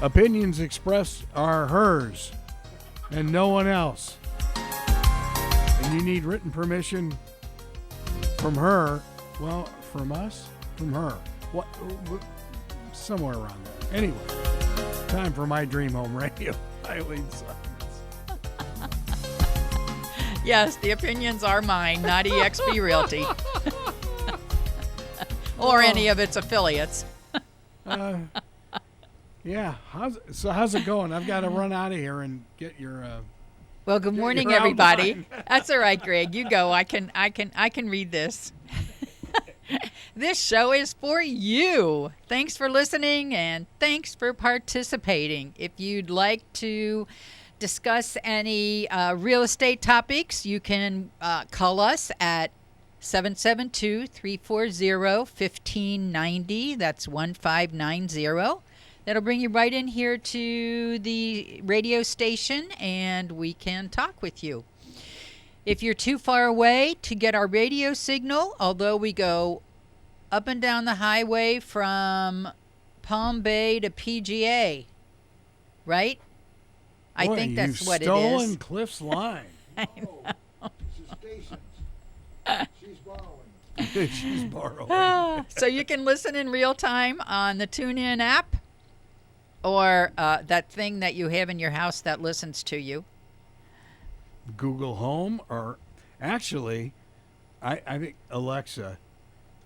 Opinions expressed are hers and no one else. And you need written permission from her. Well, from us? From her. What? Somewhere around there. Anyway, time for My Dream Home Radio. Eileen Simons. Yes, the opinions are mine, not eXp Realty. Or any of its affiliates. Yeah. How's it going? I've got to run out of here and get your. Well, good morning, everybody. That's all right, Greg. You go. I can read this. This show is for you. Thanks for listening and thanks for participating. If you'd like to discuss any real estate topics, you can call us at 772-340-1590. That's 1590. That'll bring you right in here to the radio station, and we can talk with you. If you're too far away to get our radio signal, although we go up and down the highway from Palm Bay to PGA, right? I think that's what it is. Stolen Cliff's line. I know. It's stations. She's borrowing. She's borrowing. So you can listen in real time on the TuneIn app or that thing that you have in your house that listens to you. Google Home, or actually, I think Alexa.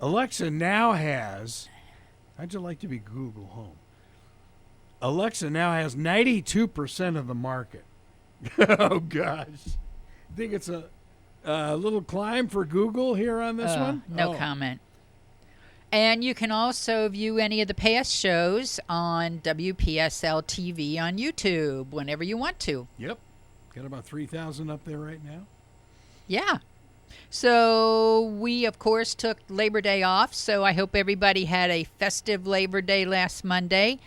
Alexa now has, how'd you like to be Google Home? Alexa now has 92% of the market. Oh, gosh. Think it's a little climb for Google here on this one? No comment. And you can also view any of the past shows on WPSL TV on YouTube whenever you want to. Yep. Got about 3,000 up there right now. Yeah. So we, of course, took Labor Day off, so I hope everybody had a festive Labor Day last Monday.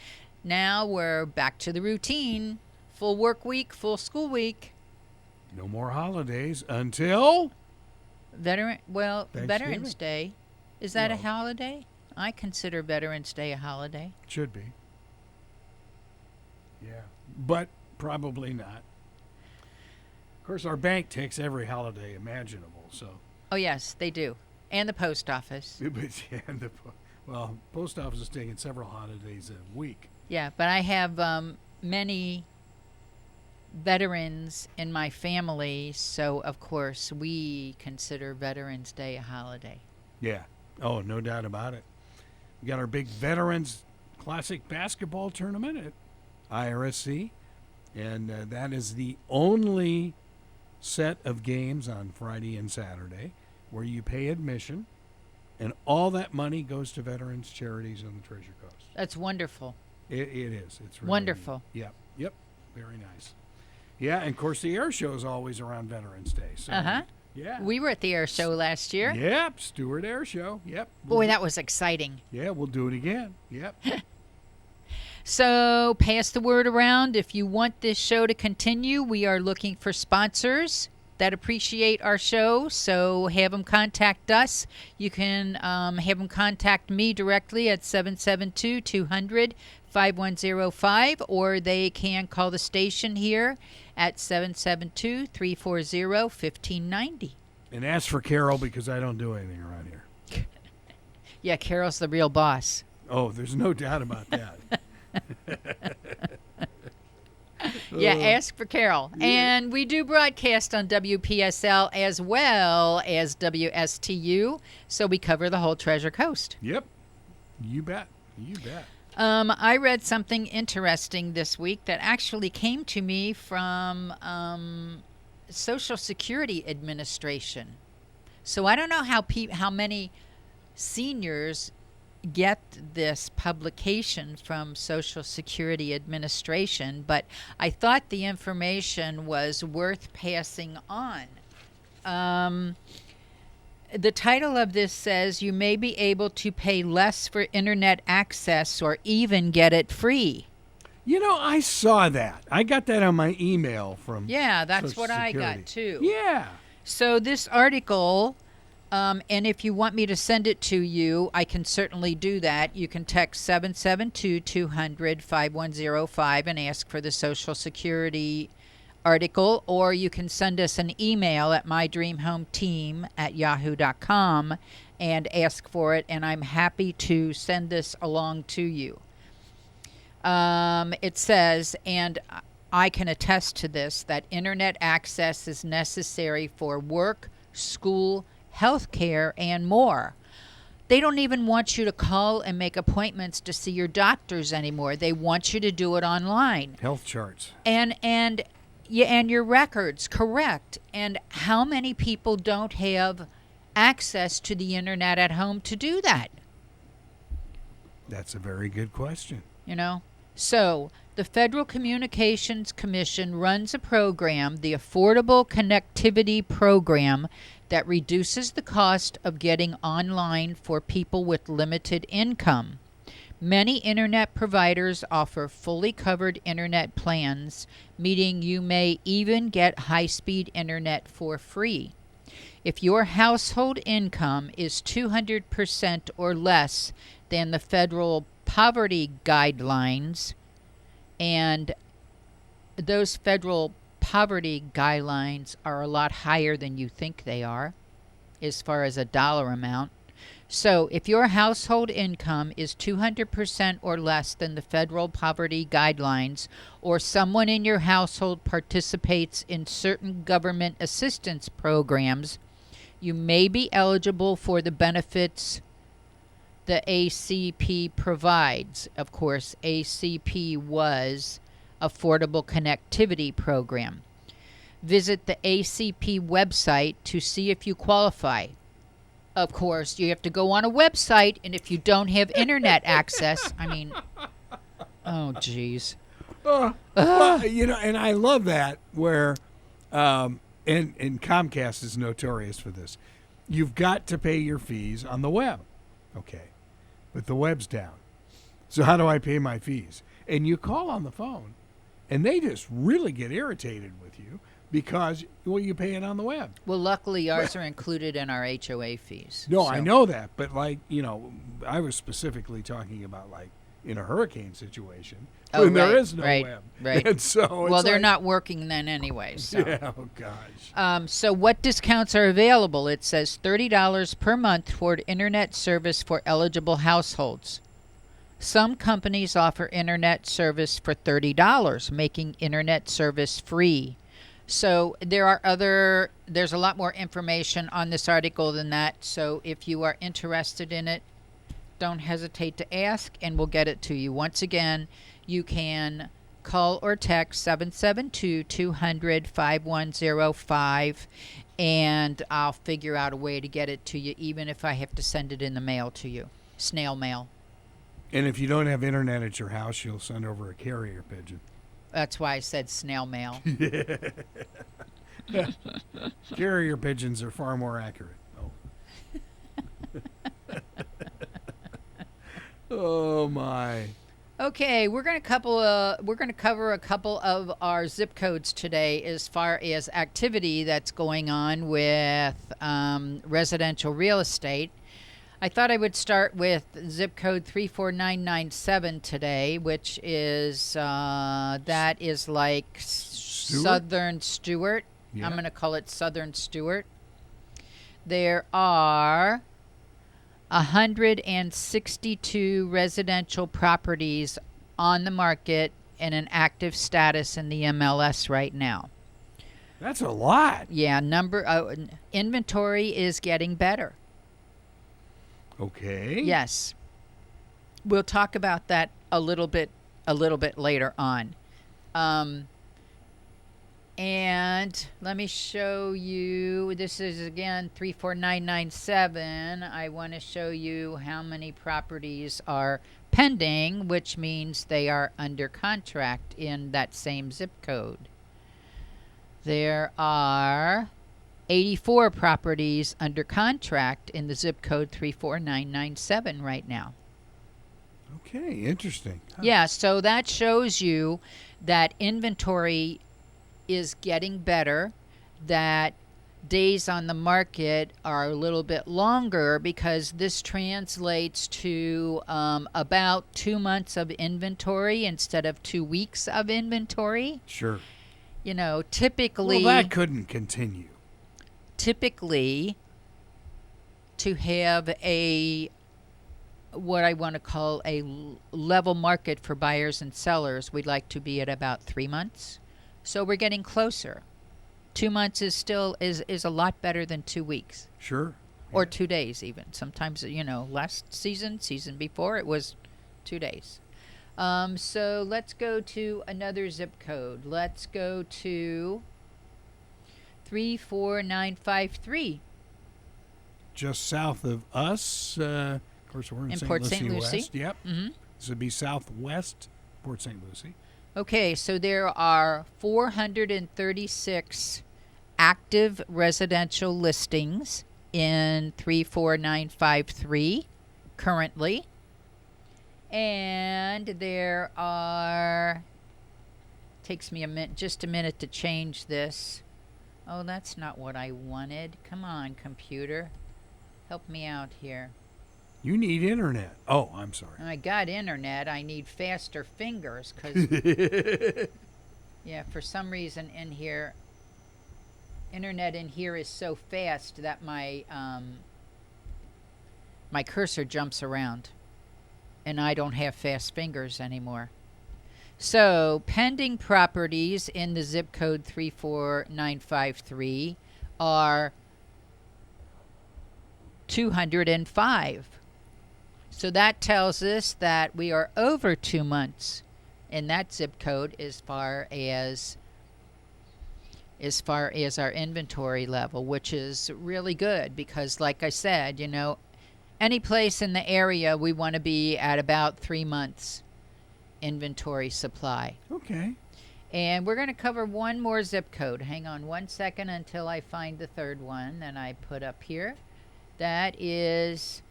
Now we're back to the routine. Full work week, full school week. No more holidays until? Veterans Day. Is that a holiday? I consider Veterans Day a holiday. It should be. Yeah, but probably not. Of course, our bank takes every holiday imaginable, so. Oh, yes, they do. And the post office. Post office is taking several holidays a week. Yeah, but I have many veterans in my family, so, of course, we consider Veterans Day a holiday. Yeah. Oh, no doubt about it. We got our big Veterans Classic basketball tournament at IRSC, and that is the only set of games on Friday and Saturday where you pay admission, and all that money goes to veterans charities on the Treasure Coast. That's wonderful. It is. It's really wonderful. Yep. Very nice. Yeah, and of course the air show is always around Veterans Day. So, yeah. We were at the air show last year. Yep, Stewart Air Show. Yep. Boy, that was exciting. Yeah, we'll do it again. Yep. So pass the word around. If you want this show to continue, we are looking for sponsors that appreciate our show. So have them contact us. You can have them contact me directly at 772-200-5105, or they can call the station here at 772-340-1590. And ask for Carol, because I don't do anything around here. Yeah, Carol's the real boss. Oh, there's no doubt about that. Yeah, ask for Carol. Yeah. And we do broadcast on WPSL as well as WSTU, so we cover the whole Treasure Coast. Yep. You bet. I read something interesting this week that actually came to me from Social Security Administration. So I don't know how many seniors get this publication from Social Security Administration, but I thought the information was worth passing on. The title of this says, you may be able to pay less for internet access or even get it free. You know, I saw that. I got that on my email from Yeah, that's Social what Security. I got too. Yeah. So this article And if you want me to send it to you, I can certainly do that. You can text 772-200-5105 and ask for the Social Security article, or you can send us an email at mydreamhometeam@yahoo.com and ask for it, and I'm happy to send this along to you. It says, and I can attest to this, that internet access is necessary for work, school, healthcare, and more. They don't even want you to call and make appointments to see your doctors anymore. They want you to do it online. Health charts. And your records, correct. And how many people don't have access to the internet at home to do that? That's a very good question. So the Federal Communications Commission runs a program, the Affordable Connectivity Program, that reduces the cost of getting online for people with limited income. Many internet providers offer fully covered internet plans, meaning you may even get high-speed internet for free. If your household income is 200% or less than the federal poverty guidelines, and those federal poverty guidelines are a lot higher than you think they are as far as a dollar amount. So if your household income is 200% or less than the federal poverty guidelines, or someone in your household participates in certain government assistance programs, you may be eligible for the benefits the ACP provides. Of course, ACP was Affordable Connectivity Program. Visit the ACP website to see if you qualify. Of course, you have to go on a website, and if you don't have internet access, oh, geez. Well, and I love that where, and Comcast is notorious for this. You've got to pay your fees on the web. Okay. But the web's down. So how do I pay my fees? And you call on the phone, and they just really get irritated with you because, you pay it on the web. Well, luckily ours are included in our HOA fees. No, so. I know that. But, I was specifically talking about, in a hurricane situation when there is no web. Right. And so they're not working then anyway. So. Yeah, oh, gosh. So what discounts are available? It says $30 per month toward internet service for eligible households. Some companies offer internet service for $30, making internet service free. So there's a lot more information on this article than that. So if you are interested in it, don't hesitate to ask, and we'll get it to you. Once again, you can call or text 772-200-5105, and I'll figure out a way to get it to you, even if I have to send it in the mail to you. Snail mail. And if you don't have internet at your house, you'll send over a carrier pigeon. That's why I said snail mail. Carrier pigeons are far more accurate. Oh my. Okay, we're going to cover a couple of our zip codes today as far as activity that's going on with residential real estate. I thought I would start with zip code 34997 today, which is that is like Southern Stewart. Yeah. I'm going to call it Southern Stewart. There are 162 residential properties on the market in an active status in the MLS right now. That's a lot. Yeah, inventory is getting better. Okay. Yes. We'll talk about that a little bit later on. And let me show you, this is again 34997. I want to show you how many properties are pending, which means they are under contract in that same zip code. There are 84 properties under contract in the zip code 34997 right now. Okay, interesting. Huh. Yeah, so that shows you that inventory is getting better, that days on the market are a little bit longer because this translates to about 2 months of inventory instead of 2 weeks of inventory. Sure. You know, typically Well, that couldn't continue. typically to have a what I want to call a level market for buyers and sellers, we'd like to be at about 3 months. So we're getting closer. 2 months is still is a lot better than 2 weeks Sure. or 2 days even. Sometimes, you know, last season before, it was 2 days. So let's go to another zip code. Let's go to 34953. Just south of us. Of course, we're in In St. Port Lucie St. Lucie. West. Yep. Mm-hmm. This would be southwest Port St. Lucie. Okay, so there are 436 active residential listings in 34953 currently. And there are, takes me just a minute to change this. Oh, that's not what I wanted. Come on, computer. Help me out here. You need internet. Oh, I'm sorry. I got internet. I need faster fingers because, yeah, for some reason in here, internet in here is so fast that my my cursor jumps around, and I don't have fast fingers anymore. So, pending properties in the zip code 34953 are 205. So that tells us that we are over 2 months in that zip code as far as our inventory level, which is really good because, like I said, you know, any place in the area we want to be at about 3 months inventory supply. Okay. And we're going to cover one more zip code. Hang on 1 second until I find the third one that I put up here. That is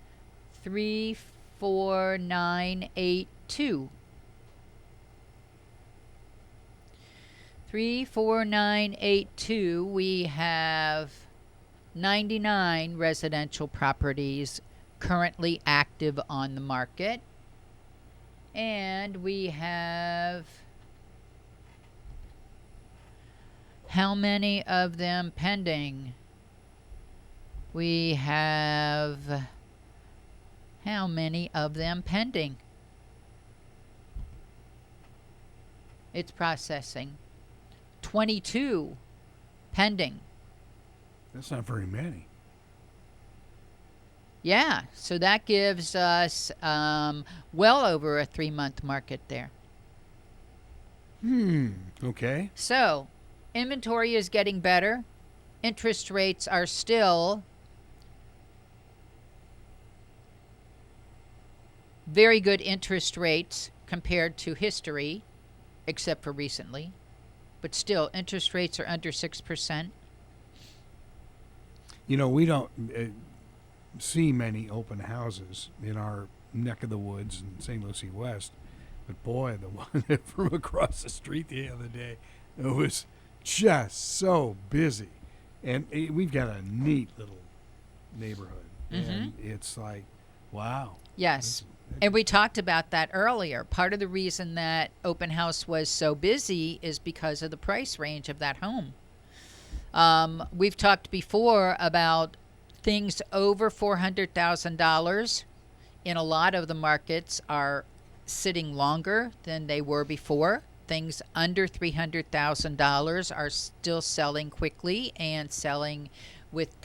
34982. 34982, we have 99 residential properties currently active on the market. And we have how many of them pending? We have how many of them pending? It's processing. 22 pending. That's not very many. Yeah, so that gives us well over a 3-month market there. Okay. So, inventory is getting better. Interest rates are still very good interest rates compared to history, except for recently. But still, interest rates are under 6%. You know, we don't see many open houses in our neck of the woods in St. Lucie West. But boy, the one from across the street the other day, it was just so busy. And we've got a neat little neighborhood. And it's like, wow. Yes. And we talked about that earlier. Part of the reason that open house was so busy is because of the price range of that home. We've talked before about things over $400,000 in a lot of the markets are sitting longer than they were before. Things under $300,000 are still selling quickly and selling with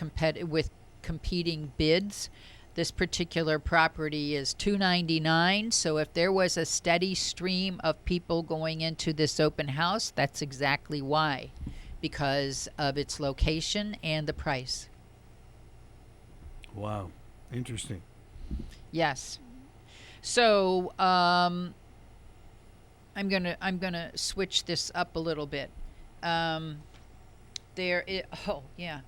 competing bids. This particular property is $299, so if there was a steady stream of people going into this open house, that's exactly why, because of its location and the price. Wow. Interesting. Yes. So I'm gonna switch this up a little bit. Oh yeah.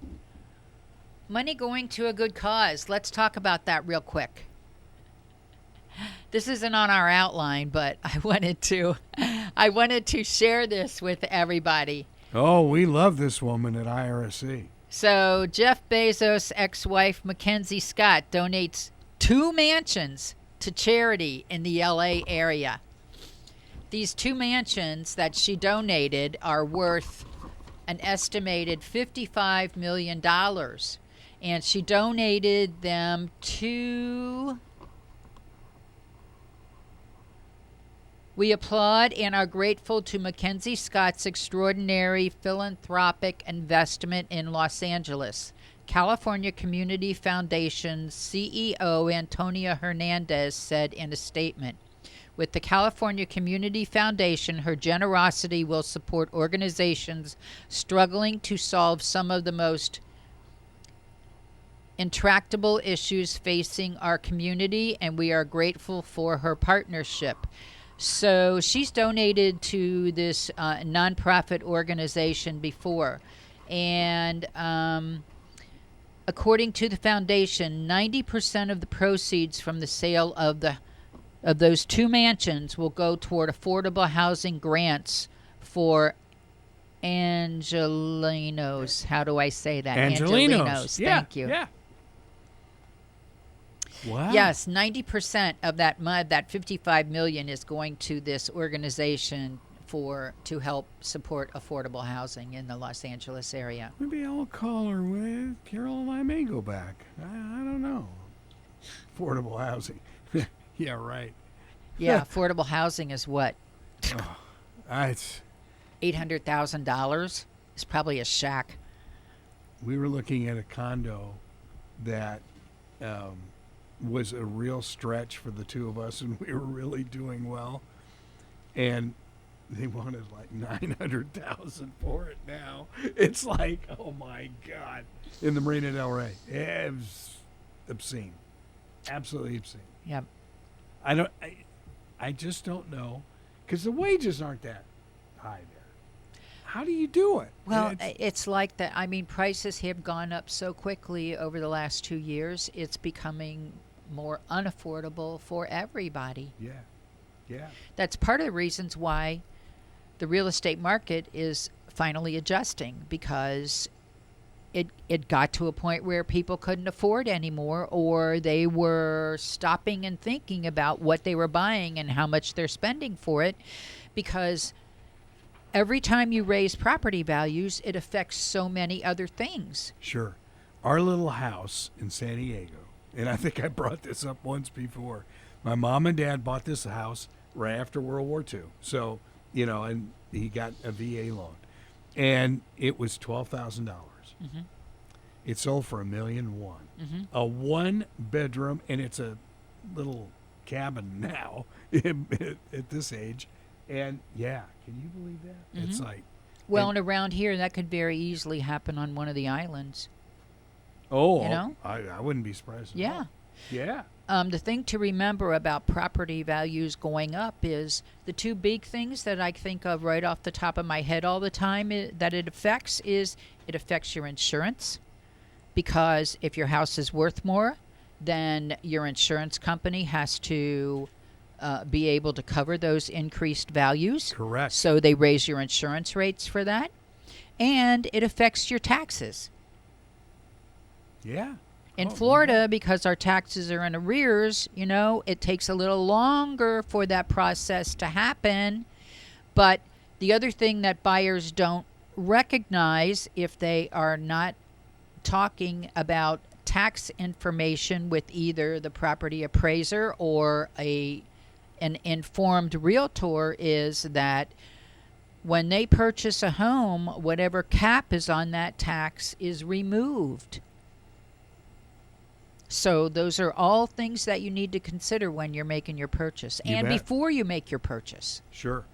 Money going to a good cause. Let's talk about that real quick. This isn't on our outline, but I wanted to share this with everybody. Oh, we love this woman at IRSC. So Jeff Bezos' ex-wife Mackenzie Scott donates 2 mansions to charity in the LA area. These 2 mansions that she donated are worth an estimated $55 million. And she donated them to... We applaud and are grateful to Mackenzie Scott's extraordinary philanthropic investment in Los Angeles. California Community Foundation's CEO Antonia Hernandez said in a statement, with the California Community Foundation, her generosity will support organizations struggling to solve some of the most intractable issues facing our community, and we are grateful for her partnership. So she's donated to this nonprofit organization before. And according to the foundation, 90% of the proceeds from the sale of those 2 mansions will go toward affordable housing grants for Angelinos. How do I say that? Angelinos. Yeah, Thank you. Yeah. Wow. Yes, 90% of that $55 million is going to this organization to help support affordable housing in the Los Angeles area. Maybe I'll call her with Carol and I may go back. I don't know. Affordable housing. Yeah, right. Yeah, affordable housing is what? It's $800,000. It's probably a shack. We were looking at a condo that was a real stretch for the 2 of us, and we were really doing well. And they wanted like $900,000 for it now. It's like, oh my God. In the Marina Del Rey. It was obscene. Absolutely obscene. Yep. I just don't know, because the wages aren't that high there. How do you do it? Well, it's like that. I mean, prices have gone up so quickly over the last 2 years. It's becoming more unaffordable for everybody. Yeah. Yeah. That's part of the reasons why the real estate market is finally adjusting, because it got to a point where people couldn't afford anymore, or they were stopping and thinking about what they were buying and how much they're spending for it, because every time you raise property values, it affects so many other things. Sure. Our little house in San Diego, and I think I brought this up once before. My mom and dad bought this house right after World War II. So, and he got a VA loan. And it was $12,000. Mm-hmm. It sold for $1.1 million. Mm-hmm. A 1-bedroom, and it's a little cabin now at this age. And yeah, can you believe that? Mm-hmm. It's like, well, and around here, that could very easily happen on one of the islands. oh, you know? I wouldn't be surprised. At Yeah. all. Yeah. The thing to remember about property values going up is the 2 big things that I think of right off the top of my head all the time that it affects is it affects your insurance, because if your house is worth more, then your insurance company has to be able to cover those increased values. Correct. So they raise your insurance rates for that. And it affects your taxes. Yeah. In Oh, Florida, because our taxes are in arrears, it takes a little longer for that process to happen. But the other thing that buyers don't recognize, if they are not talking about tax information with either the property appraiser or an informed realtor, is that when they purchase a home, whatever cap is on that tax is removed. So those are all things that you need to consider when you're making your purchase and bet. before you make your purchase. Sure.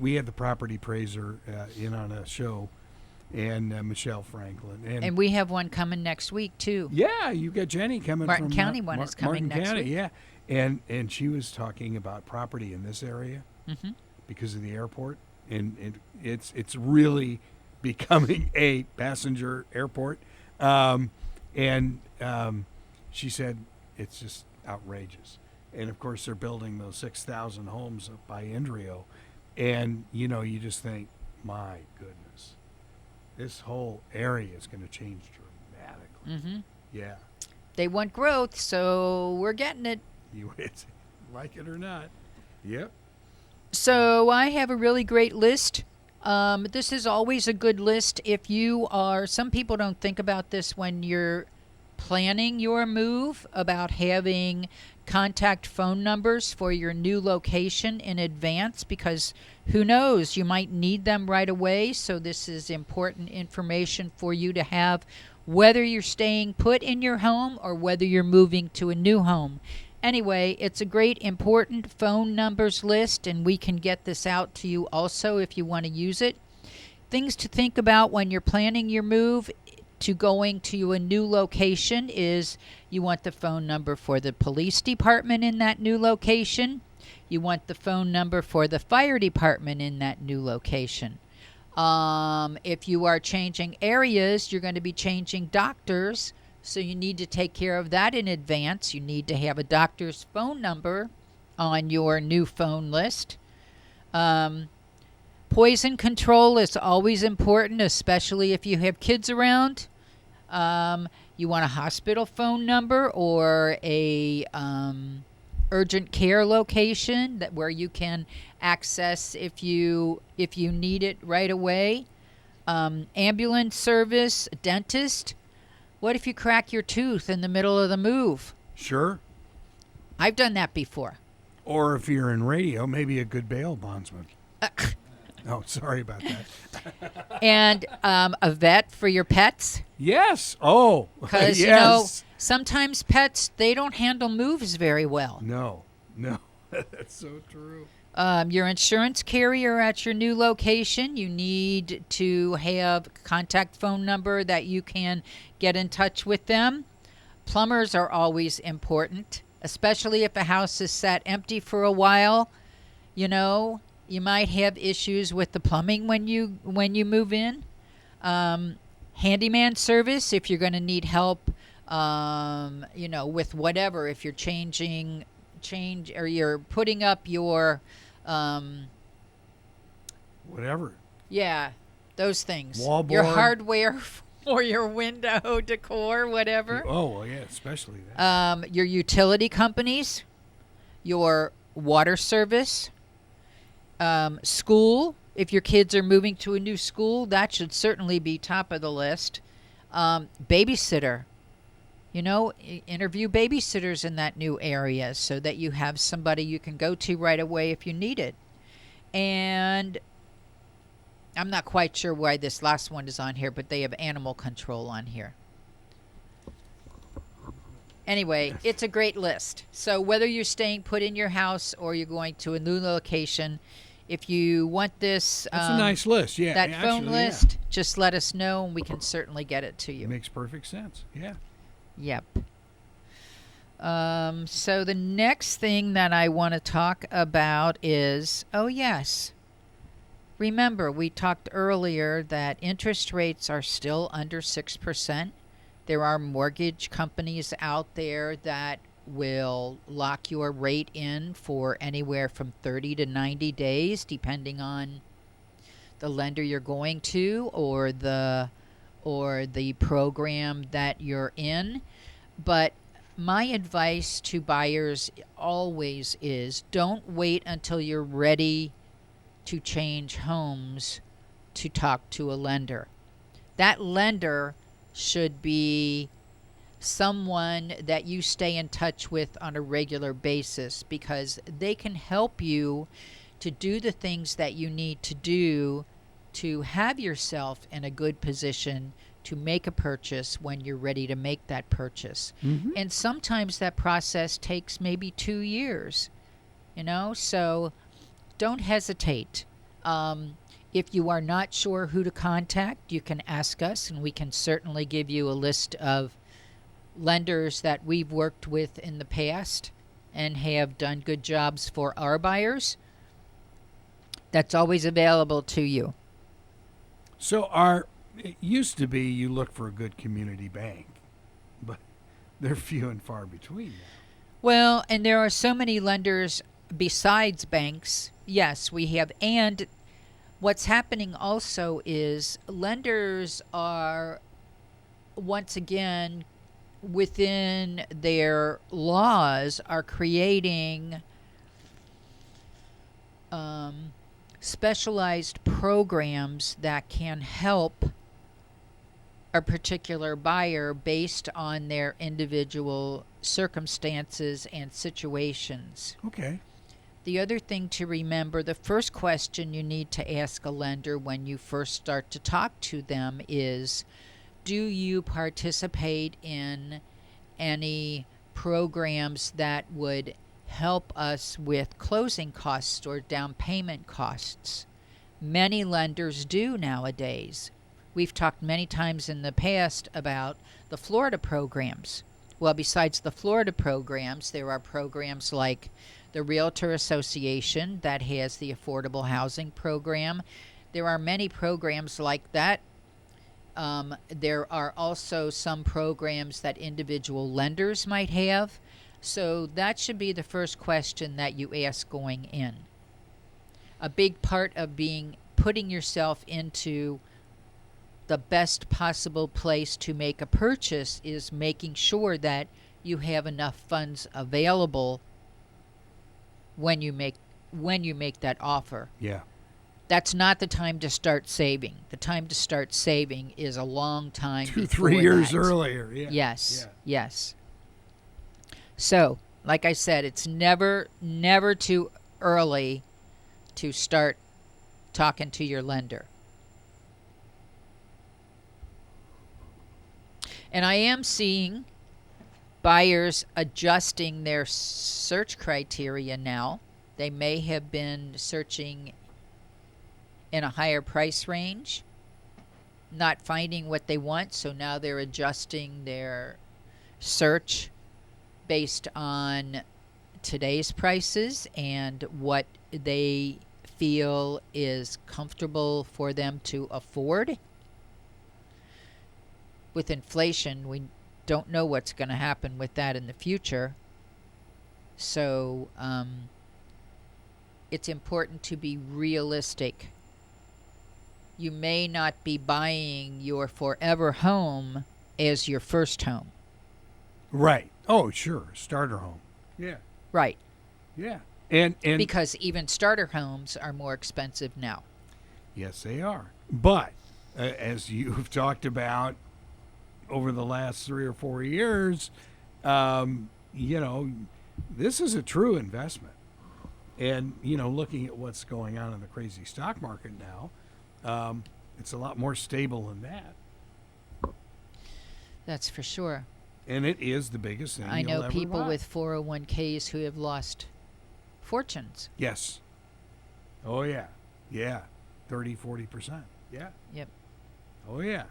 We had the property appraiser in on a show, and Michelle Franklin. And we have one coming next week, too. Yeah, you got Jenny coming Martin from County one is coming Martin next County, week. yeah. And she was talking about property in this area because of the airport. And it's really becoming a passenger airport. She said it's just outrageous. And, of course, they're building those 6,000 homes up by Indrio. And, you just think, my goodness. this whole area is going to change dramatically. Mm-hmm. Yeah, They want growth, so we're getting it. it's like it or not. Yep. So I have a really great list. This is always a good list if you are. Some people don't think about this when you're planning your move, about having contact phone numbers for your new location in advance, because who knows, you might need them right away. So this is important information for you to have, whether you're staying put in your home or whether you're moving to a new home. Anyway, it's a great important phone numbers list, and we can get this out to you also if you want to use it. Things to think about when you're planning your move to going to a new location is you want the phone number for the police department in that new location. You want the phone number for the fire department in that new location. If you are changing areas, you're going to be changing doctors. So you need to take care of that in advance. You need to have a doctor's phone number on your new phone list. Poison control is always important, especially if you have kids around. You want a hospital phone number or a urgent care location that where you can access if you need it right away. Ambulance service, dentist. What if you crack your tooth in the middle of the move? Sure. I've done that before. Or if you're in radio, maybe a good bail bondsman. Oh, sorry about that. And a vet for your pets. Yes. Oh, Because, yes. sometimes pets, they don't handle moves very well. No. That's so true. Your insurance carrier at your new location, you need to have contact phone number that you can get in touch with them. Plumbers are always important, especially if a house is sat empty for a while. You might have issues with the plumbing when you move in. Handyman service, if you're going to need help, with whatever, if you're or you're putting up your Whatever. yeah, those things. Wallboard. Your hardware for your window decor, whatever. Oh, well, yeah, especially that. Your utility companies, your water service, school. If your kids are moving to a new school, that should certainly be top of the list. Babysitter. Interview babysitters in that new area so that you have somebody you can go to right away if you need it. And I'm not quite sure why this last one is on here, but they have animal control on here. Anyway, it's a great list. So whether you're staying put in your house or you're going to a new location, if you want this, That's a nice list. Yeah, that actually, phone list, just let us know and we can certainly get it to you. Makes perfect sense. Yeah. Yep. So the next thing that I want to talk about is, yes. Remember, we talked earlier that interest rates are still under 6%. There are mortgage companies out there that will lock your rate in for anywhere from 30 to 90 days, depending on the lender you're going to or the program that you're in. But my advice to buyers always is don't wait until you're ready to change homes to talk to a lender. That lender should be someone that you stay in touch with on a regular basis, because they can help you to do the things that you need to do to have yourself in a good position to make a purchase when you're ready to make that purchase. Mm-hmm. And sometimes that process takes maybe 2 years, so don't hesitate. If you are not sure who to contact, you can ask us, and we can certainly give you a list of lenders that we've worked with in the past and have done good jobs for our buyers. That's always available to you. So it used to be you look for a good community bank, but they're few and far between now. Well, and there are so many lenders besides banks. Yes, we have. And What's happening also is lenders are, once again, within their laws, are creating specialized programs that can help a particular buyer based on their individual circumstances and situations. Okay. The other thing to remember, the first question you need to ask a lender when you first start to talk to them is, do you participate in any programs that would help us with closing costs or down payment costs? Many lenders do nowadays. We've talked many times in the past about the Florida programs. Well, besides the Florida programs, there are programs like the Realtor Association that has the affordable housing program. There are many programs like that. There are also some programs that individual lenders might have. So that should be the first question that you ask going in. A big part of putting yourself into the best possible place to make a purchase is making sure that you have enough funds available when you make that offer. Yeah. That's not the time to start saving. The time to start saving is a long time 2-3 years earlier. Yeah. Yes. Yeah. Yes. So, like I said, it's never too early to start talking to your lender. And I am seeing buyers adjusting their search criteria now. They may have been searching in a higher price range, not finding what they want, so now they're adjusting their search based on today's prices and what they feel is comfortable for them to afford. With inflation, we don't know what's going to happen with that in the future. So it's important to be realistic. You may not be buying your forever home as your first home. Right. Oh, sure. Starter home. Yeah. Right. Yeah. And because even starter homes are more expensive now. Yes, they are. But as you've talked about over the last 3 or 4 years, this is a true investment. And, looking at what's going on in the crazy stock market now, it's a lot more stable than that. That's for sure. And it is the biggest thing I know you'll ever people buy. with 401ks who have lost fortunes. Yes. Oh, yeah. Yeah. 30, 40%. Yeah. Yep. Oh, yeah.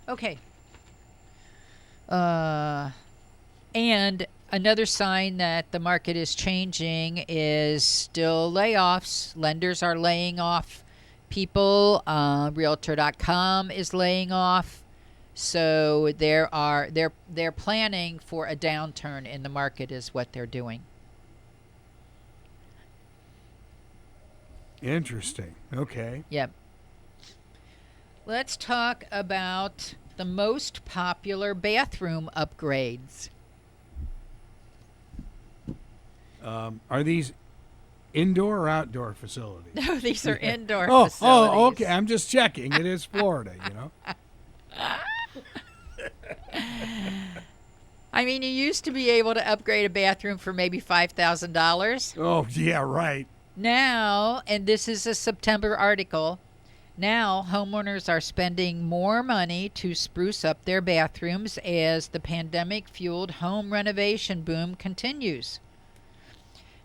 Okay. And another sign that the market is changing is still layoffs. Lenders are laying off people. Realtor.com is laying off. So they're planning for a downturn in the market is what they're doing. Interesting. Okay. Yep. Let's talk about the most popular bathroom upgrades. Are these indoor or outdoor facilities? No, these are indoor facilities. Oh, okay. I'm just checking. It is Florida, I mean, you used to be able to upgrade a bathroom for maybe $5,000. Oh, yeah, right. Now, and this is a September article, now homeowners are spending more money to spruce up their bathrooms as the pandemic-fueled home renovation boom continues.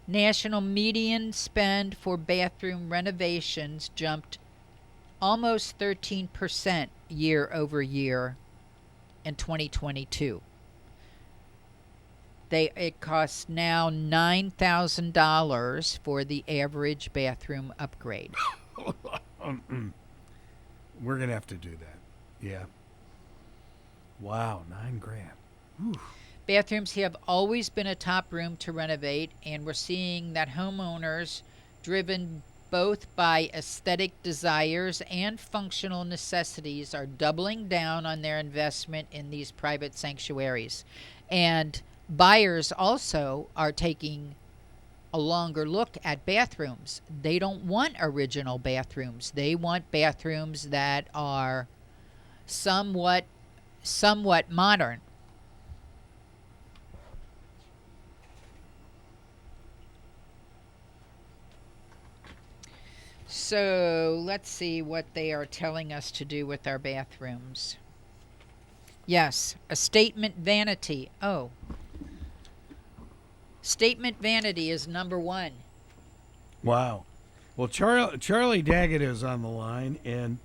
National median spend for bathroom renovations jumped almost 13% year over year in 2022. It costs now $9,000 for the average bathroom upgrade. We're going to have to do that. Yeah. Wow, $9,000. Ooh. Bathrooms have always been a top room to renovate, and we're seeing that homeowners, driven both by aesthetic desires and functional necessities, are doubling down on their investment in these private sanctuaries. And buyers also are taking a longer look at bathrooms. They don't want original bathrooms. They want bathrooms that are somewhat modern. So let's see what they are telling us to do with our bathrooms. Yes, a statement vanity. Oh, statement vanity is number one. Wow. Well, Charlie Daggett is on the line, and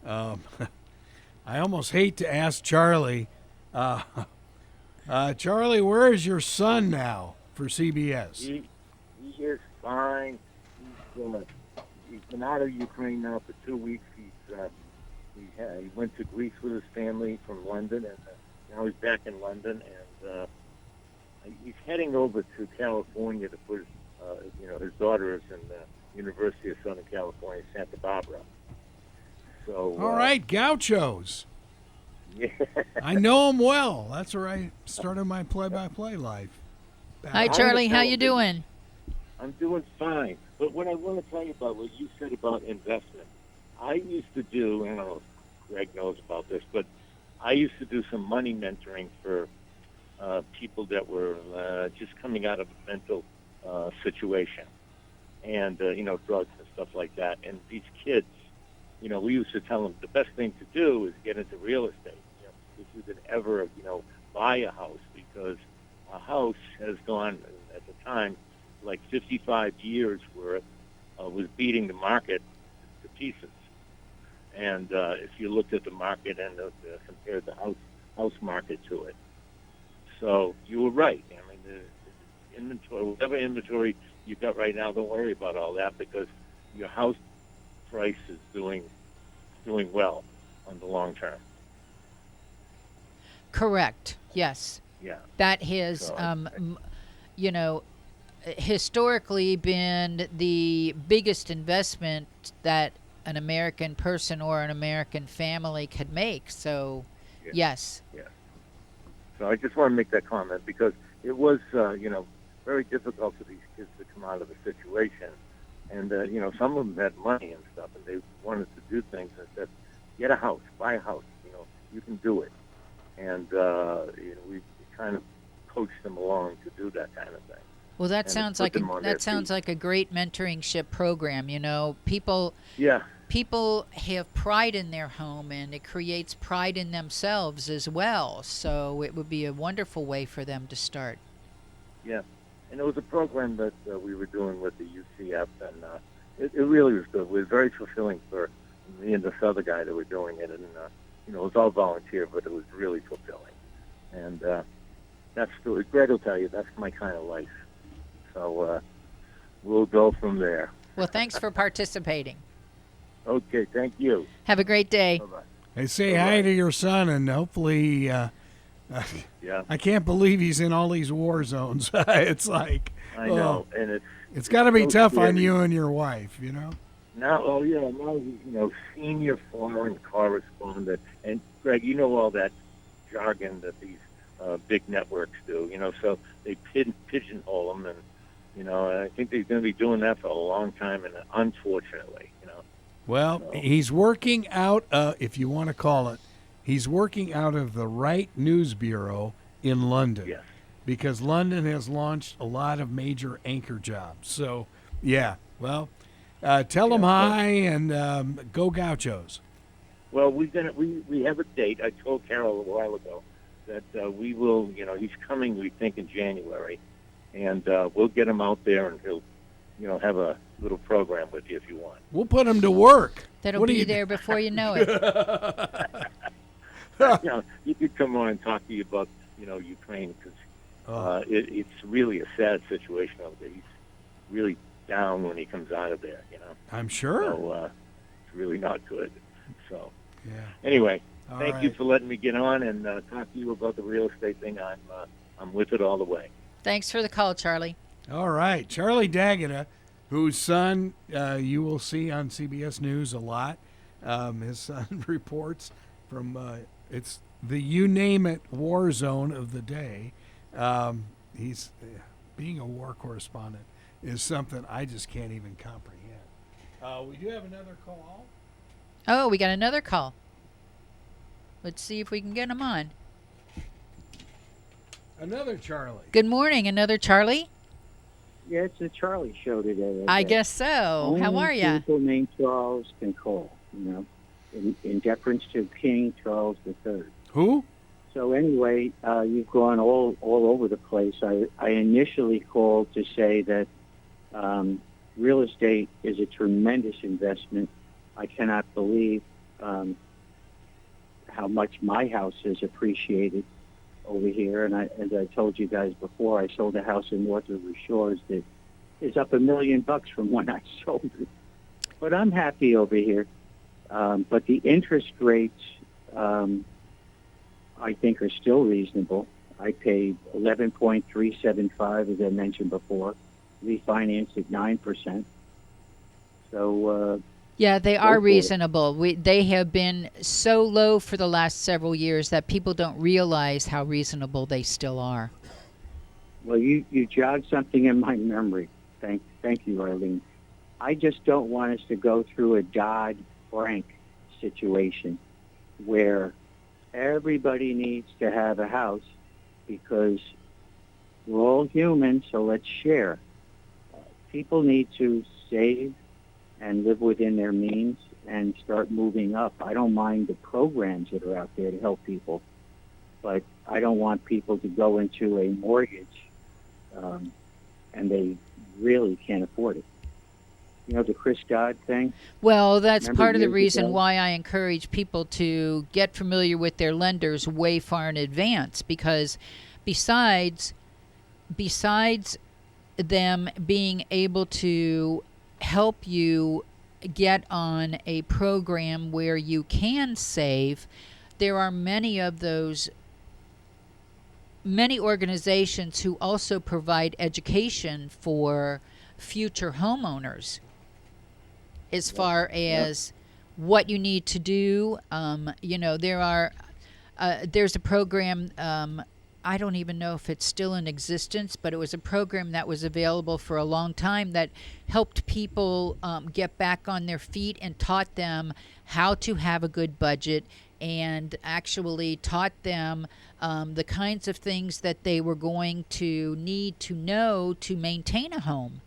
I almost hate to ask Charlie. Charlie, where is your son now for CBS? He is fine. He's been out of Ukraine now for 2 weeks. He went to Greece with his family from London, and now he's back in London, and he's heading over to California to put his daughter is in the University of Southern California, Santa Barbara. So All right, Gauchos. yeah. I know them well. That's where I started my play-by-play life. Hi, Charlie. How you doing? I'm doing fine. But what I want to tell you about what you said about investment, I used to do, I don't know if Greg knows about this, but I used to do some money mentoring for people that were just coming out of a mental situation and, drugs and stuff like that. And these kids, we used to tell them the best thing to do is get into real estate, if you could ever, buy a house, because a house has gone, at the time, like 55 years worth, was beating the market to pieces. And if you looked at the market and compared the house market to it. So you were right. I mean, the inventory, whatever inventory you got right now, don't worry about all that, because your house price is doing well on the long term. Correct. Yes. Yeah. That has, So historically been the biggest investment that an American person or an American family could make. So, Yeah. yes. Yeah. So I just want to make that comment, because it was, very difficult for these kids to come out of the situation. And, some of them had money and stuff, and they wanted to do things, and said, get a house, buy a house, you can do it. And, we kind of coached them along to do that kind of thing. Well, that And sounds put like them on their feet. a great mentoringship program. People Yeah. have pride in their home, and it creates pride in themselves as well. So it would be a wonderful way for them to start. Yeah. And it was a program that we were doing with the UCF, and it really was good. It was very fulfilling for me and this other guy that were doing it, and it was all volunteer, but it was really fulfilling. And that's Greg will tell you, that's my kind of life. So we'll go from there. Well, thanks for participating. Okay, thank you. Have a great day. Bye-bye. Hey, say All hi right. to your son, and hopefully, Yeah, I can't believe he's in all these war zones. It's like, I know, and it's got to be so tough on scary. you and your wife, Now he's, senior foreign correspondent. And Greg, you know all that jargon that these big networks do, so they pigeonhole them, and, I think they're going to be doing that for a long time, and unfortunately, Well, No. he's working out, if you want to call it, he's working out of the Right News Bureau in London. yes. Because London has launched a lot of major anchor jobs. So, yeah, well, tell them Yeah, hi and go Gauchos. Well, we have a date. I told Carol a while ago that we will, he's coming, we think, in January, and we'll get him out there, and he'll, have a little program with you if you want. We'll put him to work. That'll What do be you- there before you know it. You could come on and talk to you about, Ukraine, because Oh, it's really a sad situation over there. He's really down when he comes out of there, I'm sure. So it's really not good. So Yeah. anyway, All thank you right. for letting me get on and talk to you about the real estate thing. I'm I'm with it all the way. Thanks for the call, Charlie. All right, Charlie D'Agata, whose son you will see on CBS News a lot. His son reports from it's the you name it war zone of the day. He's being a war correspondent is something I just can't even comprehend. We do have another call. Oh, we got another call. Let's see if we can get him on. Another Charlie. Good morning, another Charlie. Yeah, it's the Charlie show today. I guess so. How are you? People named Charles can call, in deference to King Charles III. Who? So anyway, you've gone all over the place. I initially called to say that real estate is a tremendous investment. I cannot believe how much my house has appreciated over here. And as I told you guys before, I sold a house in North River Shores that is up $1 million from when I sold it. But I'm happy over here. But the interest rates, I think, are still reasonable. I paid 11.375, as I mentioned before, refinanced at 9%. So yeah, they Go are for it. reasonable. They have been so low for the last several years that people don't realize how reasonable they still are. well, you jogged something in my memory. Thank you, Eileen. I just don't want us to go through a Dodd-Frank situation where everybody needs to have a house because we're all human, so let's share. People need to save and live within their means and start moving up. I don't mind the programs that are out there to help people, but I don't want people to go into a mortgage and they really can't afford it. You know, the Chris Dodd thing? Well, that's Remember part of the years reason ago? why I encourage people to get familiar with their lenders way far in advance, because besides them being able to help you get on a program where you can save, there are many organizations who also provide education for future homeowners as far as what you need to do. There's a program, I don't even know if it's still in existence, but it was a program that was available for a long time that helped people get back on their feet and taught them how to have a good budget, and actually taught them the kinds of things that they were going to need to know to maintain a home.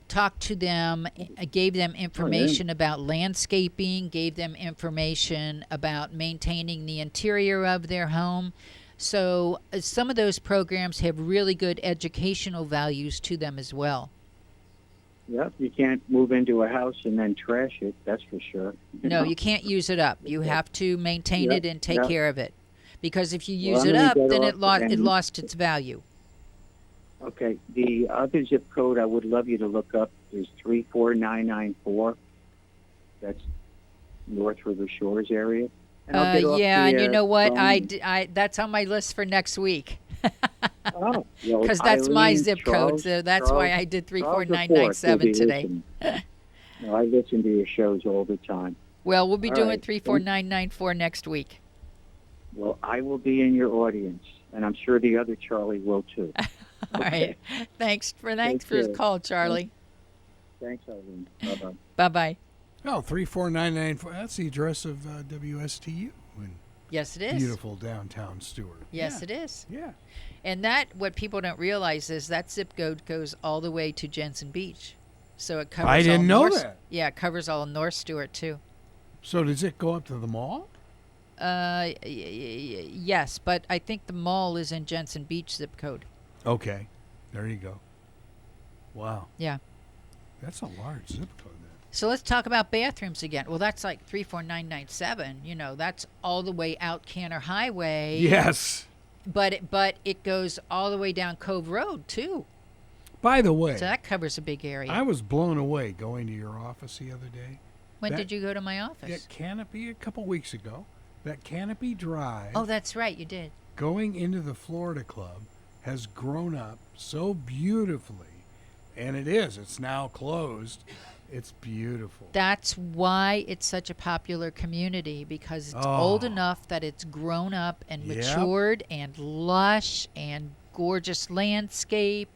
Talked to them, gave them information about landscaping, gave them information about maintaining the interior of their home. So some of those programs have really good educational values to them as well. Yep, you can't move into a house and then trash it, that's for sure. No, you can't use it up. You have to maintain it and take care of it. Because if you use I'm it gonna up, get then off it and- lost its value. Okay, the other zip code I would love you to look up is 34994. That's North River Shores area. And I'll get off Yeah, the, and you know what? phone. That's on my list for next week. Oh, well, Because that's my Eileen, zip code, Charles- so that's why I did Charles the 34997 Fourth will be today. listening. No, I listen to your shows all the time. Well, we'll be All doing right. 34994 next week. Well, I will be in your audience, and I'm sure the other Charlie will too. All right. Thanks for his care. call, Charlie. Thanks, Eileen. Bye-bye. Bye-bye. Oh, 34994. That's the address of WSTU in Yes, it is. beautiful downtown Stewart. Yes, it is. Yeah. And what people don't realize is that zip code goes all the way to Jensen Beach. So it covers I didn't know North, that. Yeah, it covers all North Stewart too. So does it go up to the mall? Yes, but I think the mall is in Jensen Beach zip code. Okay. There you go. Wow. Yeah. That's a large zip code then. So let's talk about bathrooms again. Well, that's like 34997. That's all the way out Canner Highway. Yes. But it goes all the way down Cove Road too. By the way, So that covers a big area. I was blown away going to your office the other day. When that- did you go to my office? That Canopy a couple weeks ago. That Canopy Drive. Oh, that's right, you did. going into the Florida Club has grown up so beautifully, and it's now closed. It's beautiful. That's why it's such a popular community, because it's Oh. old enough that it's grown up and Yep. matured and lush and gorgeous landscape.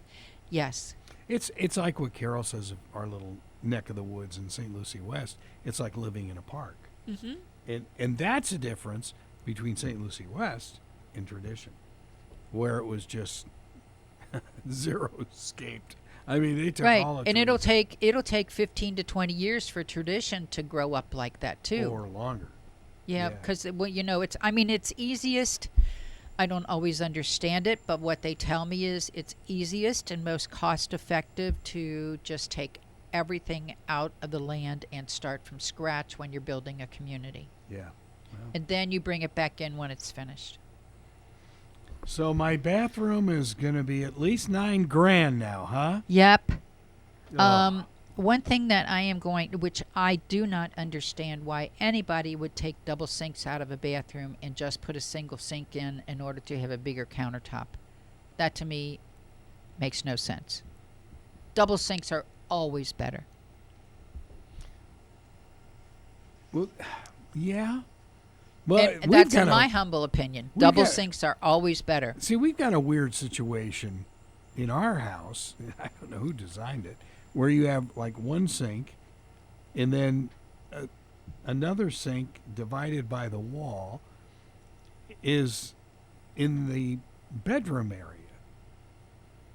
Yes. It's like what Carol says of our little neck of the woods in St. Lucie West. It's like living in a park. Mm-hmm. And that's a difference between St. Lucie West and tradition, where it was just zero-scaped. I mean, they took Right. all of And tradition. it'll take 15 to 20 years for tradition to grow up like that too. Or longer. Yeah, Yeah. because it's easiest. I don't always understand it, but what they tell me is it's easiest and most cost effective to just take everything out of the land and start from scratch when you're building a community. Yeah. Well. And then you bring it back in when it's finished. So my bathroom is going to be at least $9,000 now, huh? Yep. Oh. One thing that I am which I do not understand why anybody would take double sinks out of a bathroom and just put a single sink in order to have a bigger countertop. That to me makes no sense. Double sinks are always better. Well, yeah. Well, And that's in my humble opinion. we've Double got- sinks are always better. See, we've got a weird situation in our house. I don't know who designed it, where you have like one sink and then another sink divided by the wall is in the bedroom area.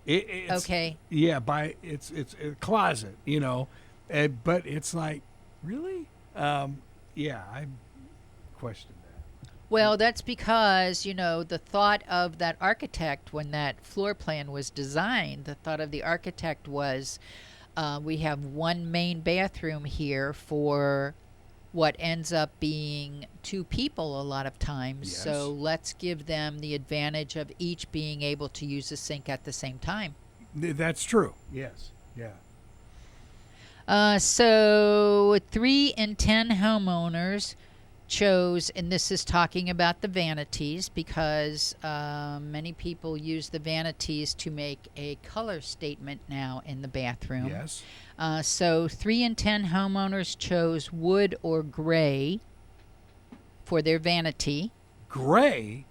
It's, Okay. Yeah, it's a closet, but it's like, really? Yeah, I question that. Well, that's because, the thought of that architect when that floor plan was designed, the thought of the architect was we have one main bathroom here for what ends up being two people a lot of times. Yes. So let's give them the advantage of each being able to use a sink at the same time. That's true. Yes. Yeah. So 3 in 10 homeowners chose, and this is talking about the vanities, because many people use the vanities to make a color statement now in the bathroom. Yes. So 3 in 10 homeowners chose wood or gray for their vanity. Gray,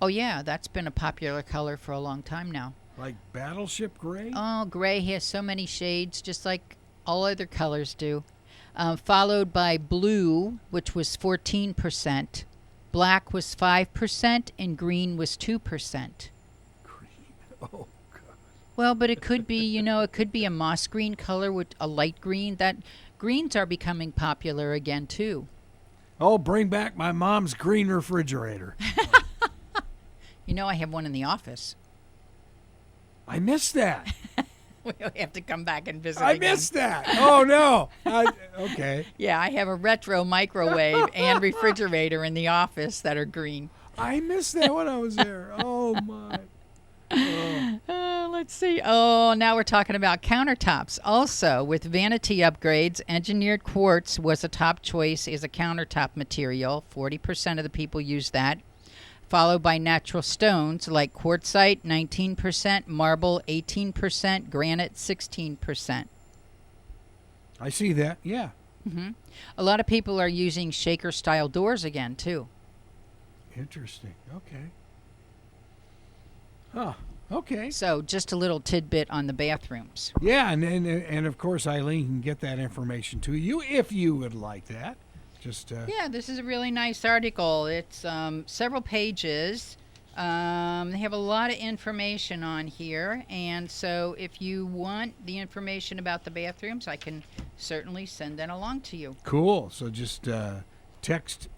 Oh yeah, that's been a popular color for a long time now. like battleship gray. Oh, gray has so many shades, just like all other colors do. Followed by blue, which was 14%. Black was 5%, and green was 2%. Green. Oh God. Well, but it could be, it could be a moss green color with a light green. That greens are becoming popular again too. Oh, bring back my mom's green refrigerator. I have one in the office. I missed that. We have to come back and visit I again. missed that. Oh no. Okay. Yeah, I have a retro microwave and refrigerator in the office that are green. I missed that when I was there. Oh my. Oh. Let's see. Oh, now we're talking about countertops. Also, with vanity upgrades, engineered quartz was a top choice as a countertop material. 40% of the people use that. Followed by natural stones like quartzite, 19%, marble, 18%, granite, 16%. I see that. Yeah. A lot of people are using shaker-style doors again, too. Interesting. Okay. Huh. Okay. So, just a little tidbit on the bathrooms. Yeah, and of course Eileen can get that information to you if you would like that. Just Yeah, this is a really nice article. It's several pages. They have a lot of information on here. And so if you want the information about the bathrooms, I can certainly send that along to you. cool. So just text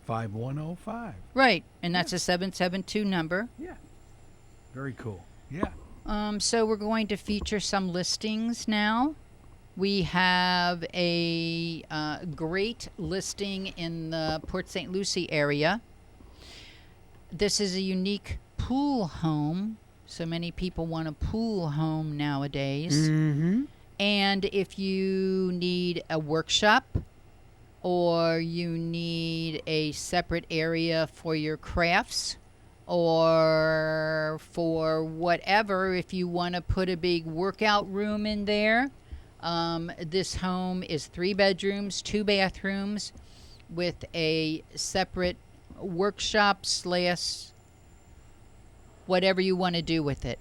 200-5105. Right. And that's a 772 number. Yeah. Very cool. Yeah. So we're going to feature some listings now. We have a great listing in the Port St. Lucie area. This is a unique pool home. So many people want a pool home nowadays. Mm-hmm. And if you need a workshop or you need a separate area for your crafts, or for whatever, if you want to put a big workout room in there. This home is 3 bedrooms, 2 bathrooms, with a separate workshop slash whatever you want to do with it.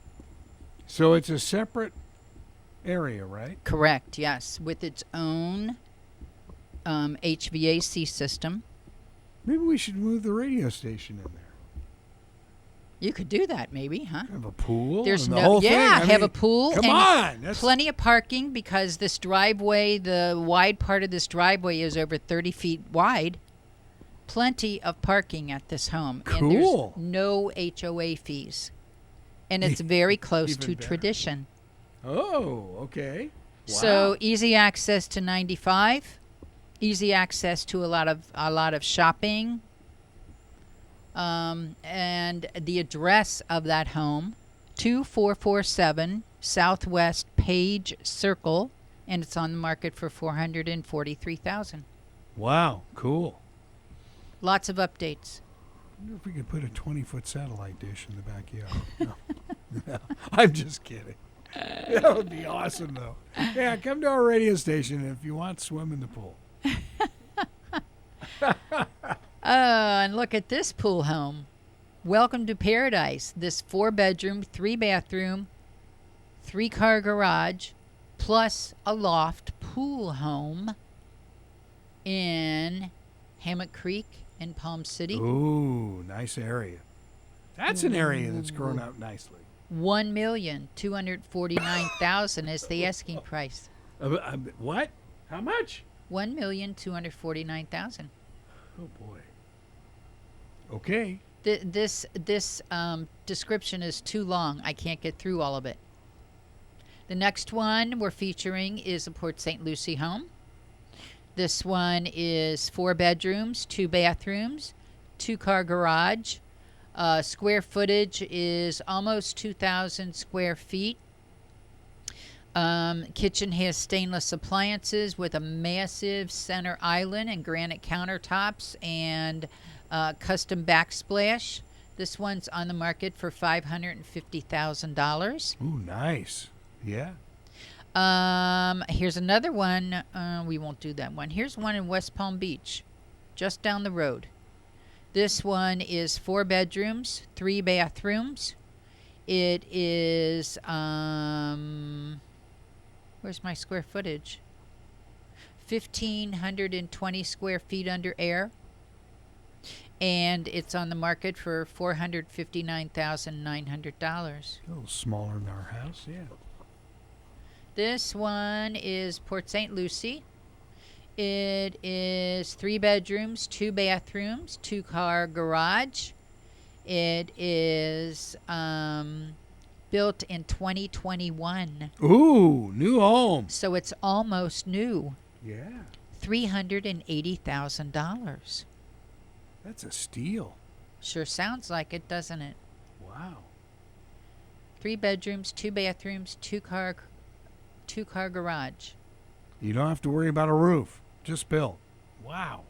So it's a separate area, right? Correct, yes, with its own HVAC system. Maybe we should move the radio station in there. You could do that, maybe, huh? Have a pool. There's and no, the whole thing. I have mean, a pool. Come and on, that's plenty of parking, because this driveway, the wide part of this driveway is over 30 feet wide. Plenty of parking at this home. And Cool. there's no HOA fees. And it's very close Even to better. tradition. Oh, okay. Wow. So easy access to 95, easy access to a lot of shopping. And the address of that home, 2447 Southwest Page Circle, and it's on the market for $443,000. Wow, cool. Lots of updates. I wonder if we could put a 20-foot satellite dish in the backyard. No. No, I'm just kidding. That would be awesome, though. Yeah, come to our radio station if you want to swim in the pool. And look at this pool home. Welcome to paradise. This 4-bedroom, 3-bathroom, 3-car garage, plus a loft pool home in Hammock Creek in Palm City. Ooh, nice area. That's an area that's grown up nicely. $1,249,000 is the asking price. What? How much? $1,249,000. Oh boy. Okay. This description is too long. I can't get through all of it. The next one we're featuring is a Port St. Lucie home. This one is 4 bedrooms, 2 bathrooms, 2-car garage. Square footage is almost 2,000 square feet. Kitchen has stainless appliances with a massive center island and granite countertops and custom backsplash. This one's on the market for $550,000. Ooh, nice. Yeah. Here's another one. We won't do that one. Here's one in West Palm Beach, just down the road. This one is 4 bedrooms, 3 bathrooms. It is, where's my square footage? 1,520 square feet under air. And it's on the market for $459,900. A little smaller than our house, yeah. This one is Port St. Lucie. It is 3 bedrooms, 2 bathrooms, 2-car garage. It is built in 2021. Ooh, new home. So it's almost new. Yeah. $380,000. That's a steal. Sure sounds like it, doesn't it? Wow. 3 bedrooms, 2 bathrooms, 2-car garage. You don't have to worry about a roof. Just built. Wow.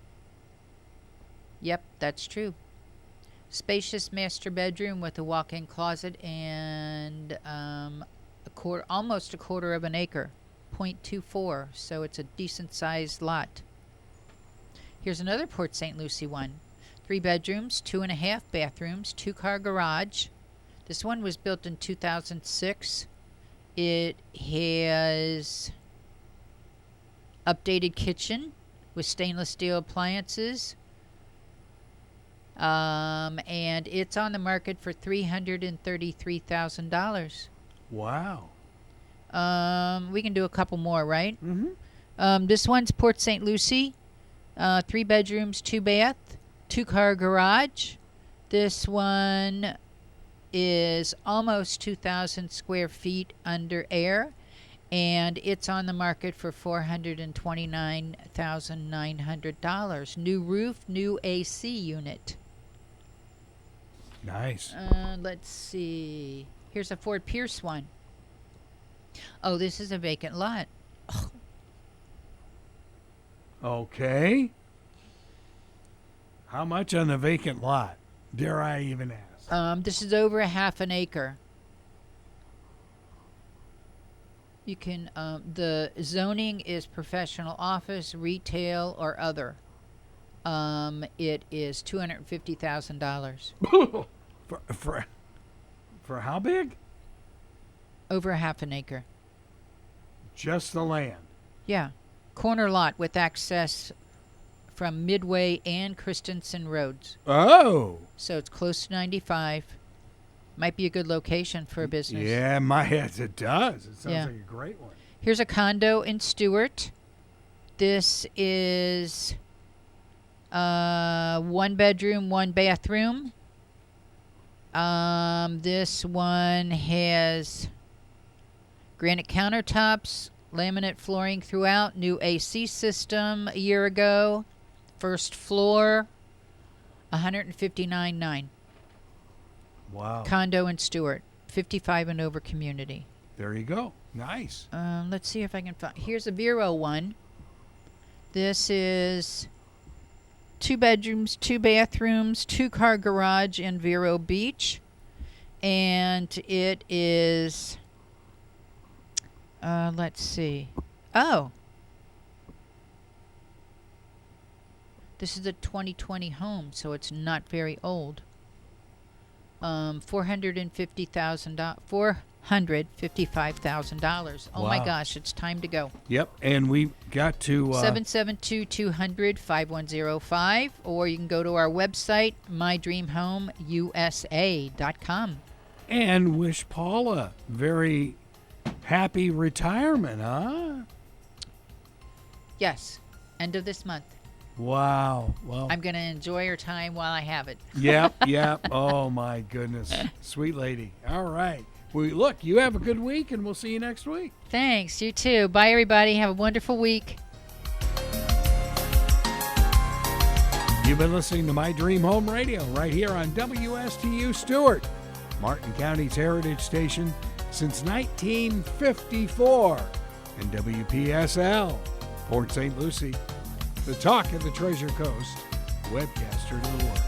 Yep, that's true. Spacious master bedroom with a walk-in closet and almost a quarter of an acre, 0.24. So it's a decent-sized lot. Here's another Port St. Lucie one. 3 bedrooms, 2.5 bathrooms, 2-car garage. This one was built in 2006. It has updated kitchen with stainless steel appliances. And it's on the market for $333,000. Wow. We can do a couple more, right? Mm-hmm. This one's Port St. Lucie. 3 bedrooms, 2 bath, 2-car garage. This one is almost 2,000 square feet under air, and it's on the market for $429,900. New roof, new AC unit. Nice. Let's see. Here's a Fort Pierce one. Oh, this is a vacant lot. Okay. How much on the vacant lot? Dare I even ask? This is over a half an acre. You can, the zoning is professional office, retail, or other. It is $250,000. For how big? Over a half an acre. Just the land. Yeah. Corner lot with access from Midway and Christensen Roads. Oh. So it's close to 95. Might be a good location for a business. Yeah, my head, it does. It sounds Yeah. like a great one. Here's a condo in Stewart. This is 1 bedroom, 1 bathroom. This one has granite countertops, laminate flooring throughout, new AC system a year ago. First floor, $159,900. Wow. Condo in Stewart, 55 and over community. There you go. Nice. Let's see if I can find. Here's a Vero one. This is 2 bedrooms, 2 bathrooms, 2-car garage in Vero Beach, and it is. Let's see. Oh, this is a 2020 home, so it's not very old. $455,000. Oh my Wow. gosh, it's time to go. Yep. And we got to 772-200-5105, or you can go to our website, mydreamhomeusa.com. and wish Paula very happy retirement, huh? Yes, end of this month. Wow. Well, I'm going to enjoy her time while I have it. yep. Oh, my goodness. Sweet lady. All right. Well, look, you have a good week, and we'll see you next week. Thanks, you too. Bye, everybody. Have a wonderful week. You've been listening to My Dream Home Radio right here on WSTU Stewart, Martin County's Heritage Station since 1954, and WPSL, Port St. Lucie, the talk of the Treasure Coast, webcaster to the world.